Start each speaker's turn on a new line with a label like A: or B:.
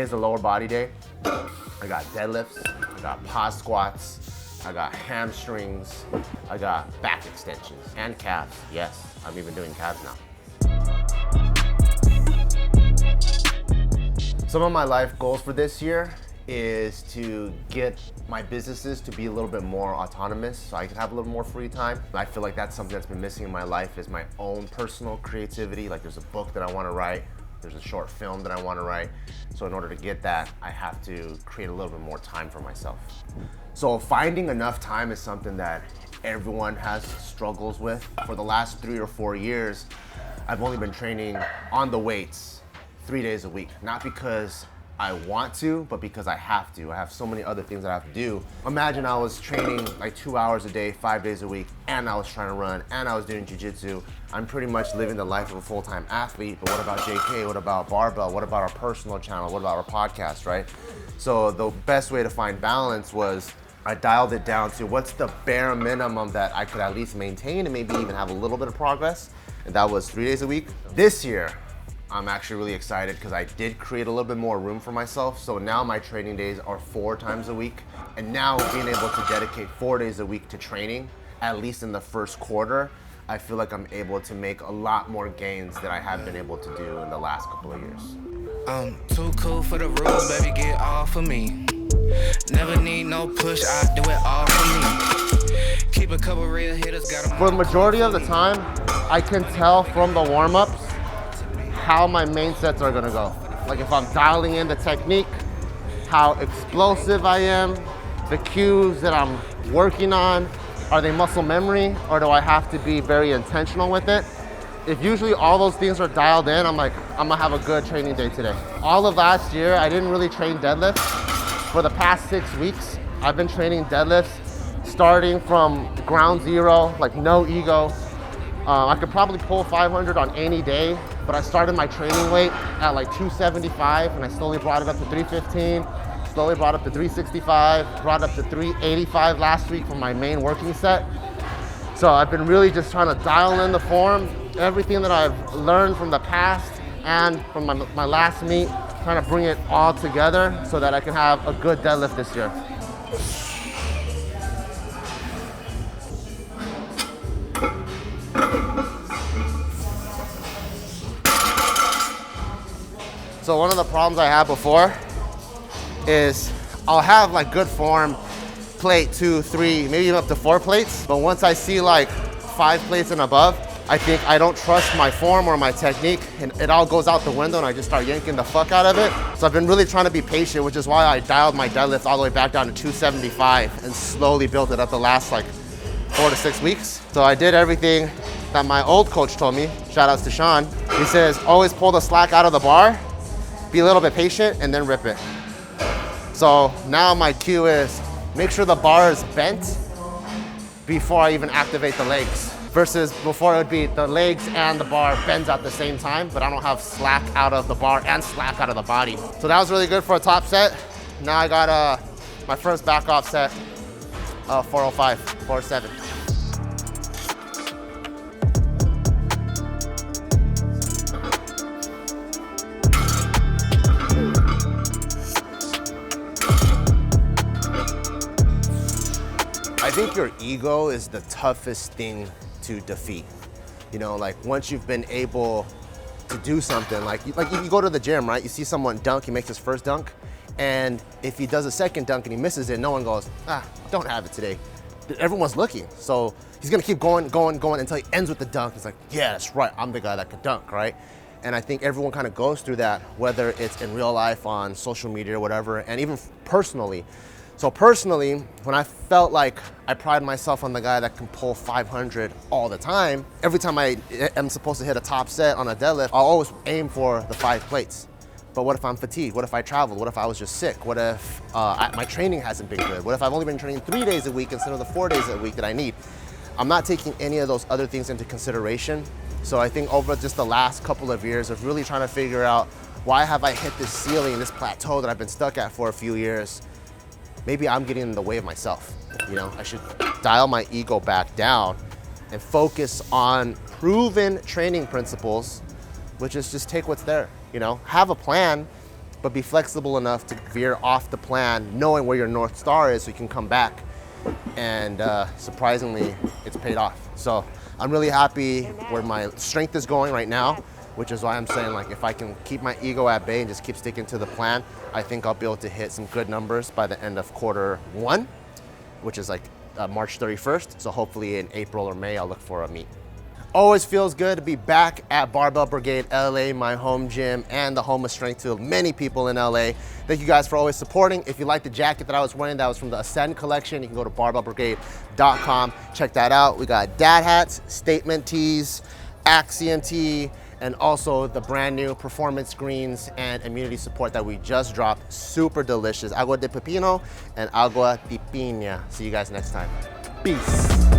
A: is a lower body day. I got deadlifts, I got pause squats, I got hamstrings, I got back extensions and calves. Yes, I'm even doing calves now. Some of my life goals for this year is to get my businesses to be a little bit more autonomous so I can have a little more free time. I feel like that's something that's been missing in my life is my own personal creativity. Like there's a book that I want to write, there's a short film that I want to write. So in order to get that, I have to create a little bit more time for myself. So finding enough time is something that everyone has struggles with. For the last 3 or 4 years, I've only been training on the weights 3 days a week, not because I want to, but because I have to. I have so many other things that I have to do. Imagine I was training like 2 hours a day, 5 days a week, and I was trying to run, and I was doing jiu-jitsu. I'm pretty much living the life of a full-time athlete, but what about JK? What about Barbell? What about our personal channel? What about our podcast, right? So the best way to find balance was I dialed it down to what's the bare minimum that I could at least maintain and maybe even have a little bit of progress, and that was 3 days a week. This year, I'm actually really excited because I did create a little bit more room for myself. So now my training days are 4 times a week. And now being able to dedicate 4 days a week to training, at least in the first quarter, I feel like I'm able to make a lot more gains than I have been able to do in the last couple of years.
B: I'm too cool for the rules, baby, get off of me. Never need no push, I do it all for me. Keep a couple real hitters, got them.
A: For the majority of the time, I can tell from the warm-ups how my main sets are gonna go. Like if I'm dialing in the technique, how explosive I am, the cues that I'm working on, are they muscle memory or do I have to be very intentional with it? If usually all those things are dialed in, I'm like, I'm gonna have a good training day today. All of last year, I didn't really train deadlifts. For the past 6 weeks, I've been training deadlifts, starting from ground zero, like no ego. I could probably pull 500 on any day, but I started my training weight at like 275 and I slowly brought it up to 315, slowly brought it up to 365, brought it up to 385 last week for my main working set. So I've been really just trying to dial in the form, everything that I've learned from the past and from my last meet, trying to bring it all together so that I can have a good deadlift this year. So one of the problems I had before is I'll have like good form, plate 2, 3, maybe even up to 4 plates. But once I see like 5 plates and above, I think I don't trust my form or my technique and it all goes out the window and I just start yanking the fuck out of it. So I've been really trying to be patient, which is why I dialed my deadlift all the way back down to 275 and slowly built it up the last like 4 to 6 weeks. So I did everything that my old coach told me, shout outs to Sean. He says, always pull the slack out of the bar, be a little bit patient and then rip it. So now my cue is make sure the bar is bent before I even activate the legs. Versus before it would be the legs and the bar bends at the same time, but I don't have slack out of the bar and slack out of the body. So that was really good for a top set. Now I got my first back off set, 405, 407. I think your ego is the toughest thing to defeat. You know, like once you've been able to do something, like if you go to the gym, right? You see someone dunk, he makes his first dunk, and if he does a second dunk and he misses it, no one goes, don't have it today. Everyone's looking. So he's gonna keep going until he ends with the dunk. He's like, yeah, that's right, I'm the guy that could dunk, right? And I think everyone kind of goes through that, whether it's in real life, on social media or whatever, and even personally. So personally, when I felt like I pride myself on the guy that can pull 500 all the time, every time I am supposed to hit a top set on a deadlift, I'll always aim for the 5 plates. But what if I'm fatigued? What if I traveled? What if I was just sick? What if my training hasn't been good? What if I've only been training 3 days a week instead of the 4 days a week that I need? I'm not taking any of those other things into consideration. So I think over just the last couple of years of really trying to figure out why have I hit this ceiling, this plateau that I've been stuck at for a few years, maybe I'm getting in the way of myself. You know, I should dial my ego back down and focus on proven training principles, which is just take what's there, you know, have a plan, but be flexible enough to veer off the plan, knowing where your North Star is so you can come back. And surprisingly, it's paid off. So I'm really happy where my strength is going right now, which is why I'm saying, like, if I can keep my ego at bay and just keep sticking to the plan, I think I'll be able to hit some good numbers by the end of Q1, which is like March 31st. So hopefully in April or May, I'll look for a meet. Always feels good to be back at Barbell Brigade LA, my home gym and the home of strength to many people in LA. Thank you guys for always supporting. If you like the jacket that I was wearing, that was from the Ascend collection, you can go to barbellbrigade.com, check that out. We got dad hats, statement tees, Axiom tee, and also the brand new performance greens and immunity support that we just dropped. Super delicious. Agua de pepino and agua de piña. See you guys next time. Peace.